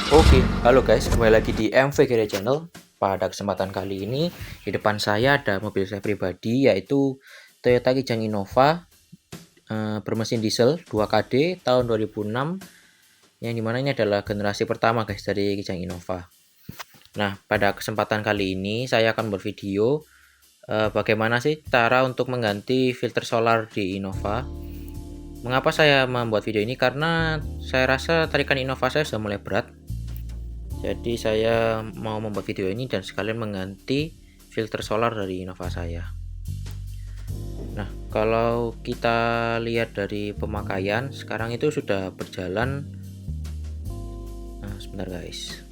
Oke, halo guys, kembali lagi di MV Gear Channel. Pada kesempatan kali ini, di depan saya ada mobil saya pribadi, yaitu Toyota Kijang Innova bermesin diesel 2KD tahun 2006, yang dimana ini adalah generasi pertama guys dari Kijang Innova. Nah, pada kesempatan kali ini saya akan bervideo bagaimana sih cara untuk mengganti filter solar di Innova. Mengapa saya membuat video ini? Karena saya rasa tarikan Innova saya sudah mulai berat. Jadi saya mau membuat video ini dan sekalian mengganti filter solar dari Innova saya. Nah, kalau kita lihat dari pemakaian sekarang itu sudah berjalan. Nah, sebentar guys.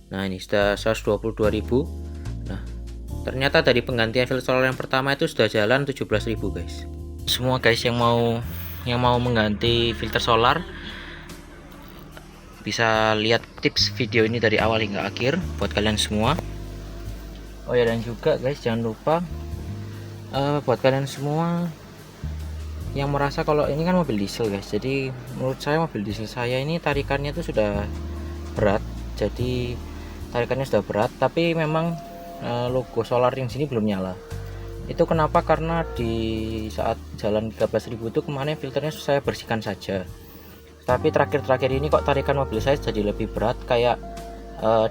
Nah, ini sudah 122.000. Nah, ternyata dari penggantian filter solar yang pertama itu sudah jalan 17.000 guys. Semua guys yang mau mengganti filter solar bisa lihat tips video ini dari awal hingga akhir buat kalian semua. Oh ya, dan juga guys jangan lupa buat kalian semua yang merasa kalau ini kan mobil diesel guys, jadi menurut saya mobil diesel saya ini tarikannya itu sudah berat. Jadi tarikannya sudah berat, tapi memang logo solar yang sini belum nyala. Itu kenapa? Karena di saat jalan 13.000 itu kemarin filternya saya bersihkan saja. Tapi terakhir-terakhir ini kok tarikan mobil saya jadi lebih berat, kayak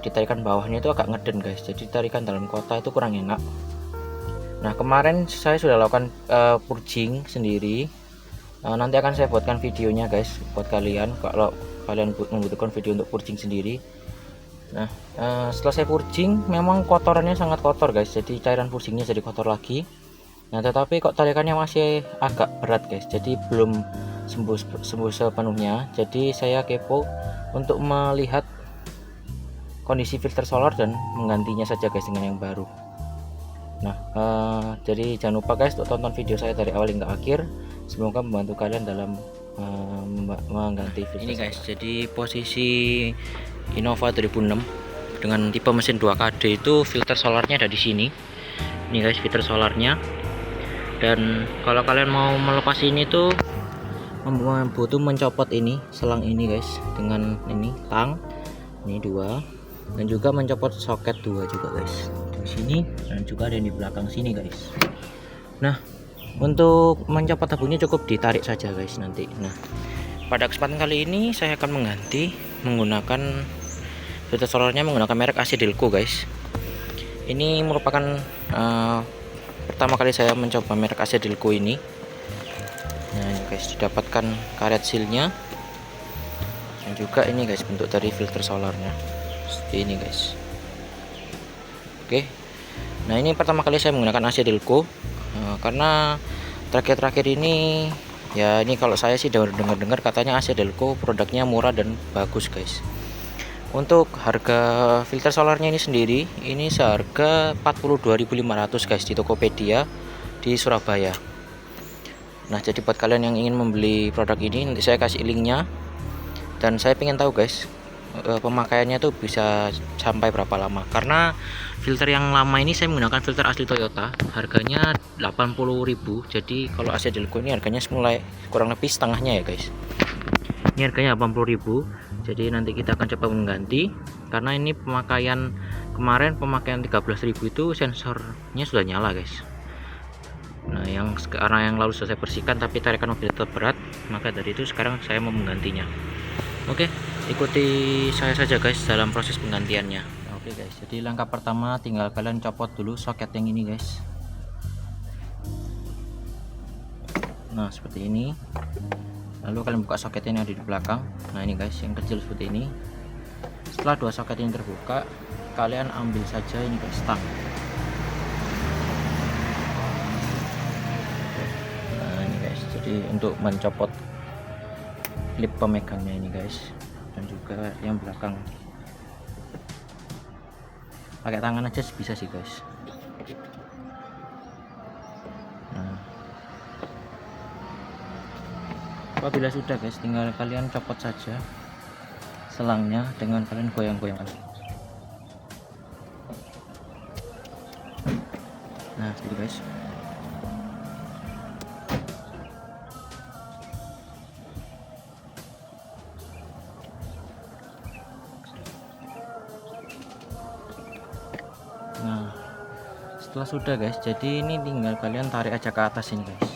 di tarikan bawahnya itu agak ngeden guys. Jadi tarikan dalam kota itu kurang enak. Nah, kemarin saya sudah lakukan purging sendiri. Nanti akan saya buatkan videonya guys buat kalian kalau kalian membutuhkan video untuk purging sendiri. Nah, setelah saya purging memang kotorannya sangat kotor guys. Jadi cairan purgingnya jadi kotor lagi. Nah, tetapi kok tarikannya masih agak berat guys. Jadi belum sembuh sepenuhnya. Jadi saya kepo untuk melihat kondisi filter solar dan menggantinya saja guys dengan yang baru. Nah, jadi jangan lupa guys untuk tonton video saya dari awal hingga akhir. Semoga membantu kalian dalam mengganti filter ini guys. Jadi posisi Innova 2006 dengan tipe mesin 2KD itu filter solarnya ada di sini. Ini guys filter solarnya. Dan kalau kalian mau melepas ini tuh butuh mencopot ini selang ini guys dengan ini tang ini 2, dan juga mencopot soket 2 juga guys di sini, dan juga ada yang di belakang sini guys. Nah, untuk mencopot tabungnya cukup ditarik saja guys nanti. Nah, pada kesempatan kali ini saya akan mengganti menggunakan filter solarnya menggunakan merek AC Delco guys. Ini merupakan pertama kali saya mencoba merek AC Delco ini. Nah, ini guys didapatkan karet sealnya, dan juga ini guys bentuk dari filter solarnya seperti ini guys. Oke, nah ini pertama kali saya menggunakan AC Delco karena terakhir-terakhir ini ya, ini kalau saya sih dengar katanya AC Delco produknya murah dan bagus guys. Untuk harga filter solarnya ini sendiri ini seharga 42.500 guys di Tokopedia di Surabaya. Nah, jadi buat kalian yang ingin membeli produk ini nanti saya kasih linknya. Dan saya pengen tahu guys pemakaiannya tuh bisa sampai berapa lama, karena filter yang lama ini saya menggunakan filter asli Toyota, harganya 80.000. Jadi kalau AC Delco ini harganya mulai kurang lebih setengahnya ya guys. Ini harganya 80.000. Jadi nanti kita akan coba mengganti, karena ini pemakaian kemarin pemakaian 13.000 itu sensornya sudah nyala guys. Nah, yang sekarang yang lalu sudah saya bersihkan tapi tarikan mobil tetap berat, maka dari itu sekarang saya mau menggantinya. Oke, ikuti saya saja guys dalam proses penggantiannya. Oke guys, jadi langkah pertama tinggal kalian copot dulu soket yang ini guys. Nah, seperti ini. Lalu kalian buka soket ini ada di belakang. Nah, ini guys yang kecil seperti ini. Setelah dua soket ini terbuka, kalian ambil saja ini guys stang. Jadi untuk mencopot klip pemegangnya ini guys, dan juga yang belakang pakai tangan aja bisa sih guys. Nah, apabila sudah guys, tinggal kalian copot saja selangnya dengan kalian goyang-goyangkan. Nah, seperti guys. setelah sudah guys, jadi ini tinggal kalian tarik aja ke atas ini guys.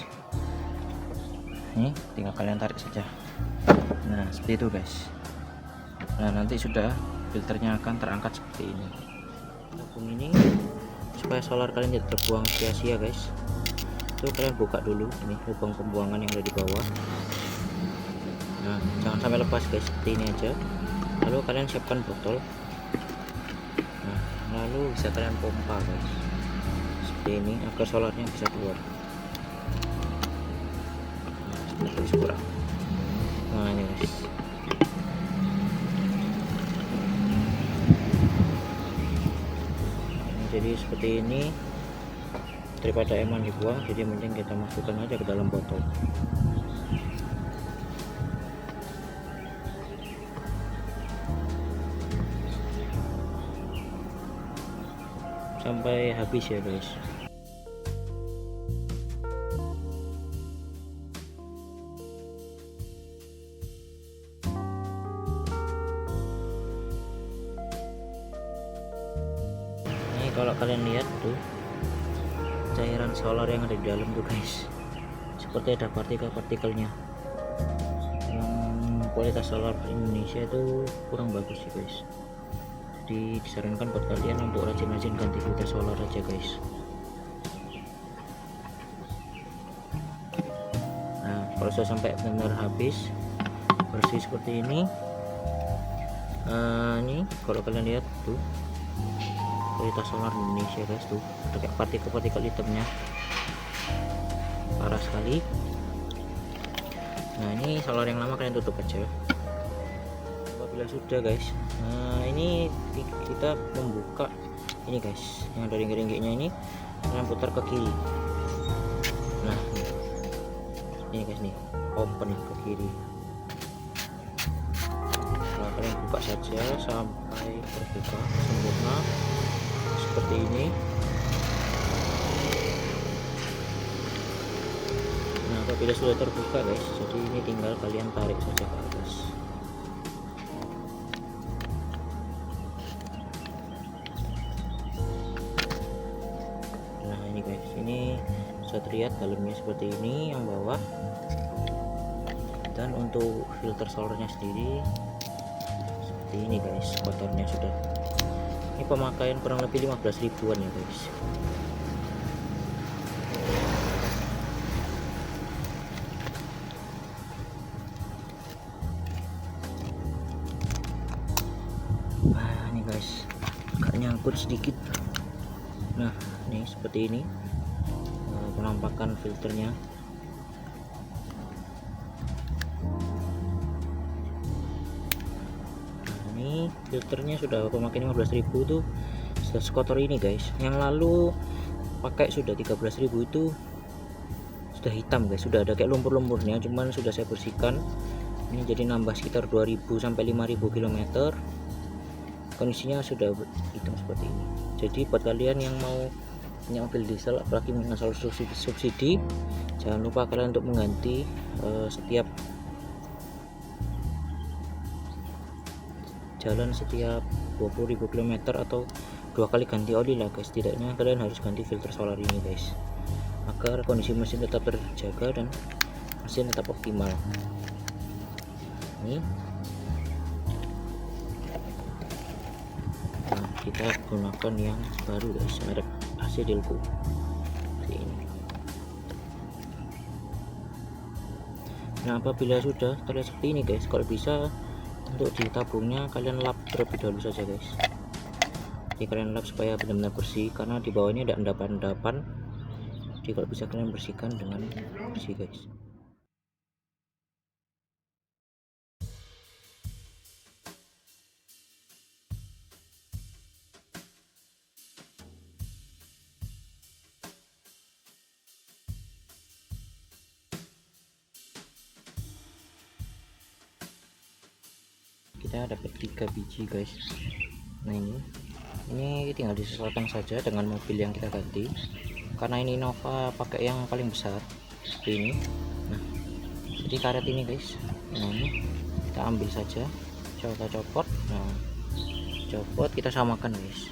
Ini tinggal kalian tarik saja. Nah seperti itu guys. Nah nanti sudah filternya akan terangkat seperti ini. Tabung ini supaya solar kalian tidak terbuang sia-sia guys, itu kalian buka dulu ini lubang pembuangan yang ada di bawah. Nah jangan sampai lepas guys, seperti ini aja. Lalu kalian siapkan botol. Nah lalu bisa kalian pompa guys seperti ini agar solarnya bisa keluar. Nah seperti kurang. Nah ini guys. Jadi seperti ini, daripada eman dibuang, jadi mending kita masukkan aja ke dalam botol. Sampai habis ya guys. Kalau kalian lihat tuh cairan solar yang ada di dalam tuh guys, seperti ada partikel-partikelnya. Yang kualitas solar Indonesia itu kurang bagus sih guys. Jadi disarankan buat kalian untuk rajin-rajin ganti filter solar aja guys. Nah kalau sudah sampai benar habis bersih seperti ini, ini kalau kalian lihat tuh kualitas solar Indonesia guys, tuh ada kayak partikel-partikel hitamnya, parah sekali. Nah ini solar yang lama kalian tutup aja. Apabila sudah guys, nah ini kita membuka ini guys, yang dari ringgit-ringgitnya ini kalian putar ke kiri. Nah ini guys nih, open ke kiri. Nah kalian buka saja sampai terbuka sempurna seperti ini. Nah apabila sudah terbuka guys, jadi ini tinggal kalian tarik saja ke atas. Nah ini guys, ini bisa terlihat dalamnya seperti ini yang bawah. Dan untuk filter solarnya sendiri seperti ini guys, kotornya sudah. Ini pemakaian kurang lebih 15 ribuan ya guys. Nah ini guys, agak nyangkut sedikit. Nah ini seperti ini penampakan filternya. Ini filternya sudah pemakaian 15.000 tuh sudah sekotor ini guys. Yang lalu pakai sudah 13.000 itu sudah hitam guys, sudah ada kayak lumpur-lumpurnya, cuman sudah saya bersihkan. Ini jadi nambah sekitar 2000 sampai 5000 km. Kondisinya sudah hitam seperti ini. Jadi buat kalian yang mau punya mobil diesel apalagi mengasal subsidi, jangan lupa kalian untuk mengganti setiap jalan setiap 20.000 km atau 2 kali ganti oli lah guys. Setidaknya kalian harus ganti filter solar ini guys, agar kondisi mesin tetap terjaga dan mesin tetap optimal. Ini nah, kita gunakan yang baru guys, merek AC Delco ini. Nah apabila sudah terlihat seperti ini guys, kalau bisa untuk di tabungnya kalian lap terlebih dahulu saja guys. Jadi kalian lap supaya benar-benar bersih, karena di bawahnya ada endapan-endapan. Jadi kalau bisa kalian bersihkan dengan bersih guys. Kita dapat 3 biji guys. Nah ini tinggal disesuaikan saja dengan mobil yang kita ganti, karena ini Innova pakai yang paling besar seperti ini. Nah jadi karet ini guys, nah ini kita ambil saja, coba copot. Nah copot, kita samakan guys,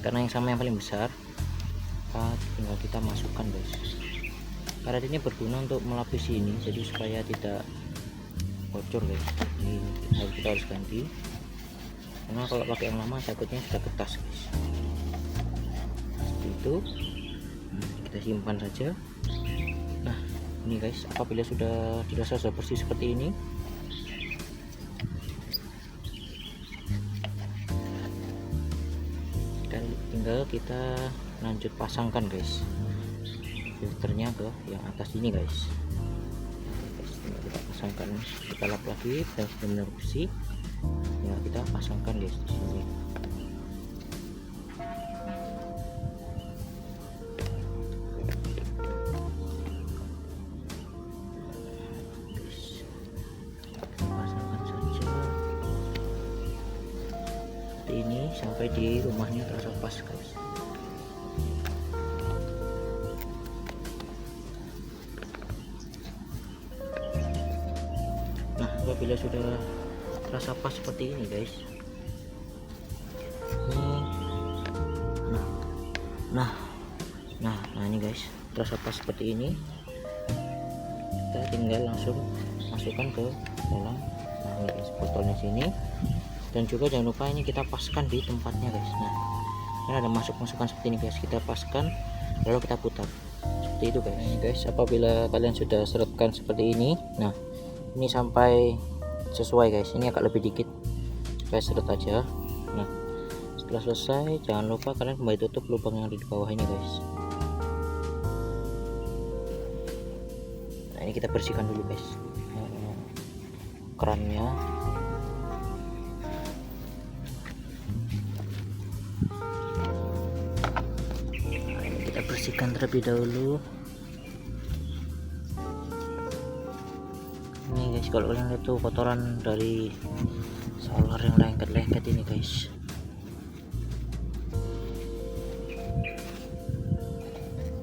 karena yang sama yang paling besar. maka tinggal kita masukkan guys. Karet ini berguna untuk melapisi ini, jadi supaya tidak bocor guys. Ini kita harus ganti, karena kalau pakai yang lama takutnya sudah ketas guys. Seperti itu. Kita simpan saja. Nah ini guys, apabila sudah dirasa sudah bersih seperti ini, dan tinggal kita lanjut pasangkan guys filternya ke yang atas ini guys. Kita pasangkan, kita lap lagi dan benar-benar bersih ya, kita pasangkan guys di sini. Pasangkan saja seperti ini sampai di rumahnya terasa pas guys. Apabila sudah terasa pas seperti ini guys, nah ini guys, terasa pas seperti ini, kita tinggal langsung masukkan ke dalam ini guys, botolnya sini. Dan juga jangan lupa ini kita paskan di tempatnya guys. Nah kan ada masukan seperti ini guys, kita paskan lalu kita putar seperti itu guys. Ini guys, apabila kalian sudah serutkan seperti ini, nah ini sampai sesuai guys, ini agak lebih dikit supaya seret aja. Nah setelah selesai jangan lupa kalian kembali tutup lubang yang ada di bawah ini guys. Nah ini kita bersihkan dulu guys kerannya. Nah, ini kita bersihkan terlebih dahulu. Ini guys, kalau kalian lihat tuh kotoran dari solar yang lengket-lengket ini guys.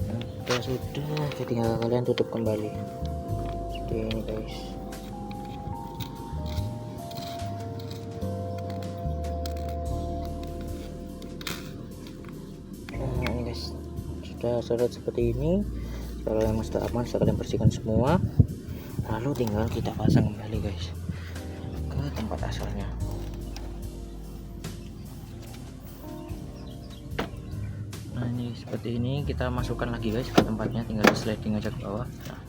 Nah, sudah tinggal kalian tutup kembali seperti ini guys. Nah ini guys, sudah seret seperti ini. Kalau yang sudah aman, sudah kalian bersihkan semua, lalu tinggal kita pasang kembali guys ke tempat asalnya. Nah ini seperti ini, kita masukkan lagi guys ke tempatnya, tinggal di sliding aja ke bawah. Nah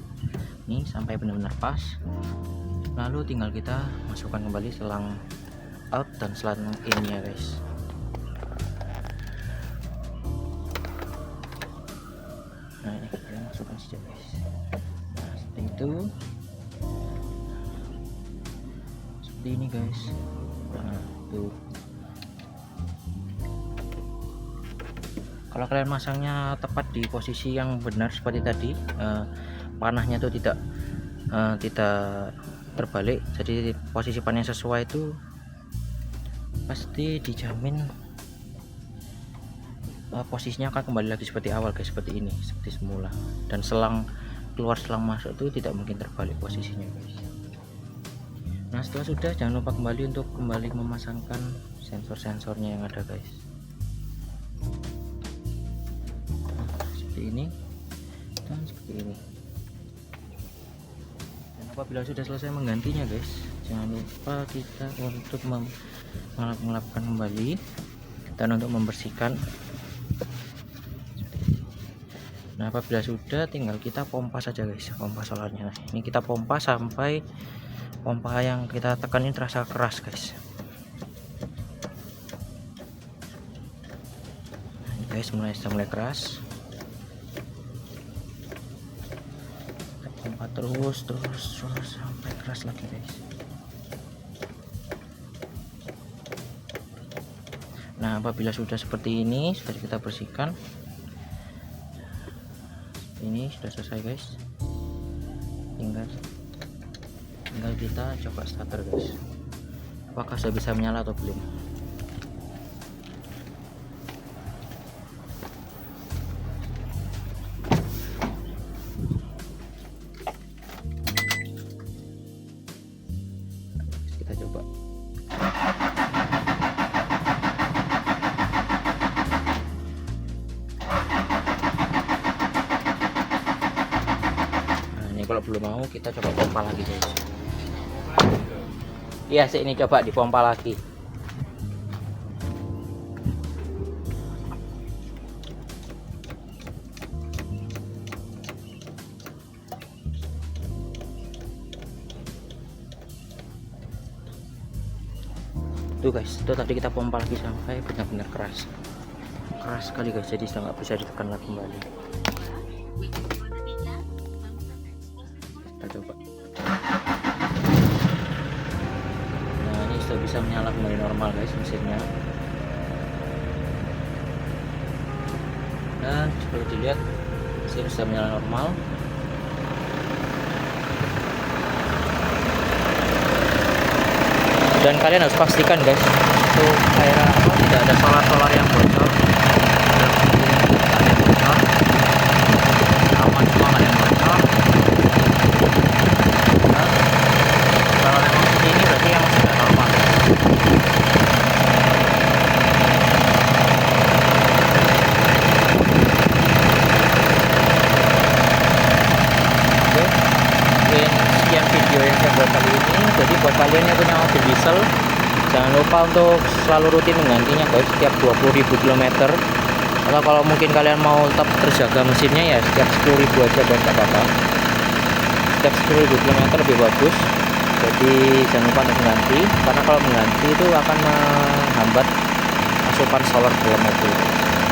ini sampai benar-benar pas, lalu tinggal kita masukkan kembali selang out dan selang in nya guys. Nah ini kita masukkan saja guys. Nah seperti itu, seperti ini guys. Nah tuh, kalau kalian masangnya tepat di posisi yang benar seperti tadi, panahnya tuh tidak terbalik, jadi posisi panah yang sesuai itu pasti dijamin posisinya akan kembali lagi seperti awal guys, seperti ini, seperti semula. Dan selang keluar selang masuk itu tidak mungkin terbalik posisinya guys. Nah setelah sudah, jangan lupa kembali untuk memasangkan sensor-sensornya yang ada guys. Nah, seperti ini dan seperti ini. Dan apabila sudah selesai menggantinya guys, jangan lupa kita untuk melakukan kembali dan untuk membersihkan. Nah apabila sudah, tinggal kita pompa saja guys, pompa solarnya. Nah, ini kita pompa sampai pompa yang kita tekan ini terasa keras guys. Nah, ini guys, mulai keras. Kita pompa terus sampai keras lagi guys. Nah apabila sudah seperti ini, sudah kita bersihkan. Ini sudah selesai guys, tinggal kita coba starter guys, apakah sudah bisa menyala atau belum. Kita coba. belum mau, kita coba pompa lagi guys. Iya sih, ini coba dipompa lagi. Tuh guys, itu tadi kita pompa lagi sampai benar-benar keras sekali guys, jadi sudah nggak bisa ditekan lagi kembali. Kita coba. Nah, ini sudah bisa menyala kembali normal guys mesinnya. Dan seperti dilihat, mesin sudah menyala normal. Dan kalian harus pastikan guys, itu kayak apa, tidak ada solar yang bocor, aman semua, nggak ada yang bocor. Nah, kalau memang seperti ini berarti yang sudah normal. Oke, mungkin sekian video yang saya buat kali ini. Jadi buat kalian yang punya mobil diesel, jangan lupa untuk selalu rutin menggantinya guys, setiap 20.000 km. Atau kalau mungkin kalian mau tetap terjaga mesinnya, ya setiap 10.000 aja guys, gak apa-apa. Setiap 10.000 km lebih bagus. Jadi jangan lupa untuk mengganti, karena kalau mengganti itu akan menghambat asupan solar dalam mobil.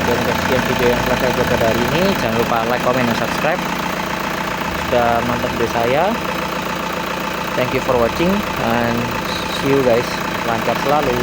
Dan sekian video yang telah saya buat pada hari ini. Jangan lupa like, comment, dan subscribe. Sudah nonton video saya. Thank you for watching and see you guys. Lancar selalu.